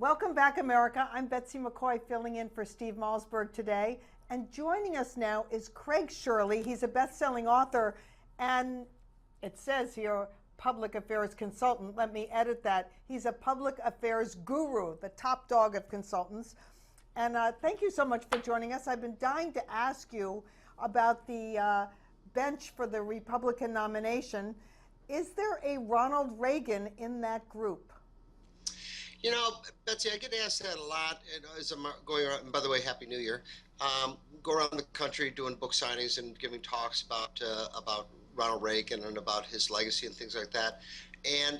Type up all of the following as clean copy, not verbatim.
Welcome back, America. I'm Betsy McCoy filling in for Steve Malzberg today. And joining us now is Craig Shirley. He's a best-selling author, and it says here, public affairs consultant. Let me edit that. He's a public affairs guru, the top dog of consultants. And thank you so much for joining us. I've been dying to ask you about the bench for the Republican nomination. Is there a Ronald Reagan in that group? You know, Betsy, I get asked that a lot as I'm going around, and by the way, Happy New Year. Go around the country doing book signings and giving talks about Ronald Reagan and about his legacy and things like that. And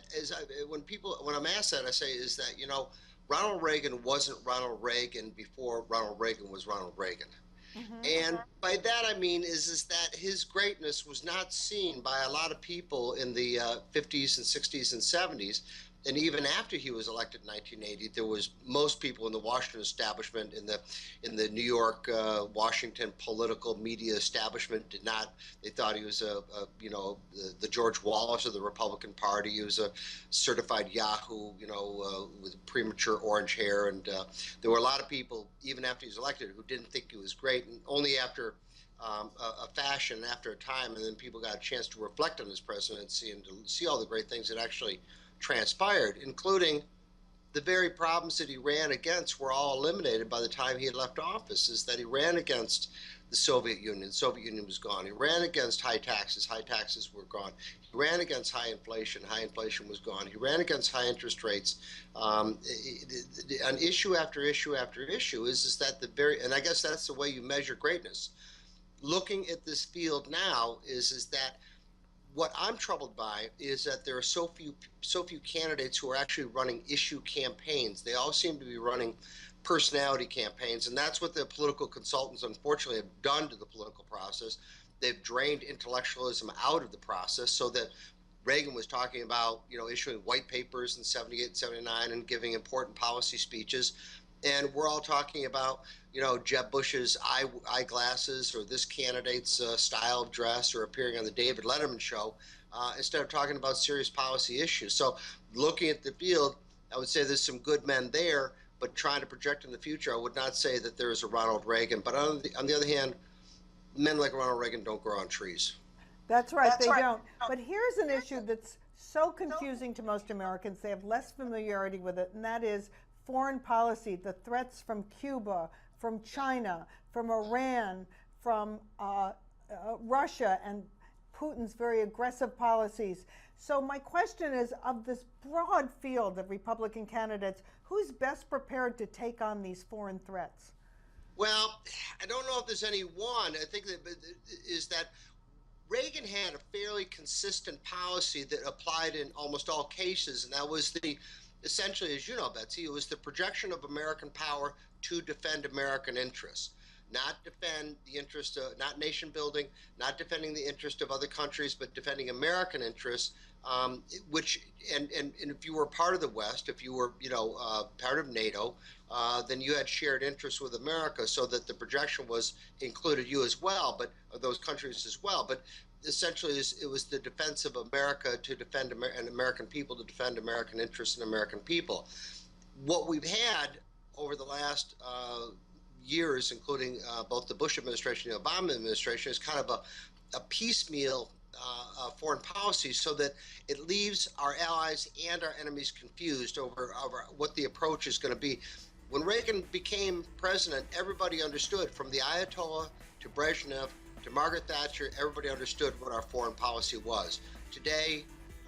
when I'm asked that, I say is that, you know, Ronald Reagan wasn't Ronald Reagan before Ronald Reagan was Ronald Reagan. And by that I mean is that his greatness was not seen by a lot of people in the 50s and 60s and 70s. And even after he was elected in 1980, there was most people in the Washington establishment, in the New York, Washington political media establishment did not. They thought he was the George Wallace of the Republican Party. He was a certified Yahoo, with premature orange hair. And there were a lot of people, even after he was elected, who didn't think he was great. And only after a fashion, after a time, and then people got a chance to reflect on his presidency and to see all the great things that actually transpired, including the very problems that he ran against were all eliminated by the time he had left office. Is that he ran against the Soviet Union. The Soviet Union was gone. He ran against high taxes. High taxes were gone. He ran against high inflation. High inflation was gone. He ran against high interest rates. On issue after issue after issue is that and I guess that's the way you measure greatness. Looking at this field now is that what I'm troubled by is that there are so few candidates who are actually running issue campaigns. They all seem to be running personality campaigns, and that's what the political consultants, unfortunately, have done to the political process. They've drained intellectualism out of the process, so that Reagan was talking about, issuing white papers in 78 and 79 and giving important policy speeches. And we're all talking about, Jeb Bush's eyeglasses or this candidate's style of dress or appearing on the David Letterman show instead of talking about serious policy issues. So looking at the field, I would say there's some good men there, but trying to project in the future, I would not say that there is a Ronald Reagan. But on the other hand, men like Ronald Reagan don't grow on trees. That's right, they don't. But here's an issue that's so confusing to most Americans. They have less familiarity with it, and that is foreign policy, the threats from Cuba, from China, from Iran, from Russia, and Putin's very aggressive policies. So my question is, of this broad field of Republican candidates, who's best prepared to take on these foreign threats? Well, I don't know if there's any one. I think that Reagan had a fairly consistent policy that applied in almost all cases, and that was essentially, as you know, Betsy, it was the projection of American power to defend American interests, not defend the interest of, not nation building, not defending the interest of other countries, but defending American interests, and if you were part of the West, if you were, part of NATO, then you had shared interests with America, so that the projection included you as well, but those countries as well. But essentially, it was the defense of America to defend and American people to defend American interests and American people. What we've had over the last years, including both the Bush administration and the Obama administration, is kind of a piecemeal foreign policy, so that it leaves our allies and our enemies confused over what the approach is going to be. When Reagan became president, everybody understood, from the Ayatollah to Brezhnev to Margaret Thatcher, everybody understood what our foreign policy was. Today,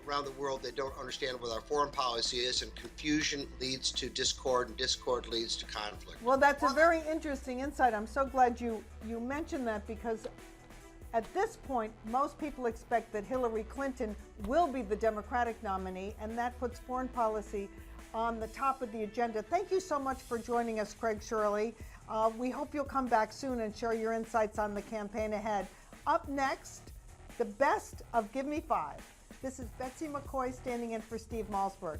around the world, they don't understand what our foreign policy is, and confusion leads to discord, and discord leads to conflict. Well, that's a very interesting insight. I'm so glad you mentioned that, because at this point, most people expect that Hillary Clinton will be the Democratic nominee, and that puts foreign policy on the top of the agenda. Thank you so much for joining us, Craig Shirley. We hope you'll come back soon and share your insights on the campaign ahead. Up next, the best of Give Me Five. This is Betsy McCoy standing in for Steve Malzberg.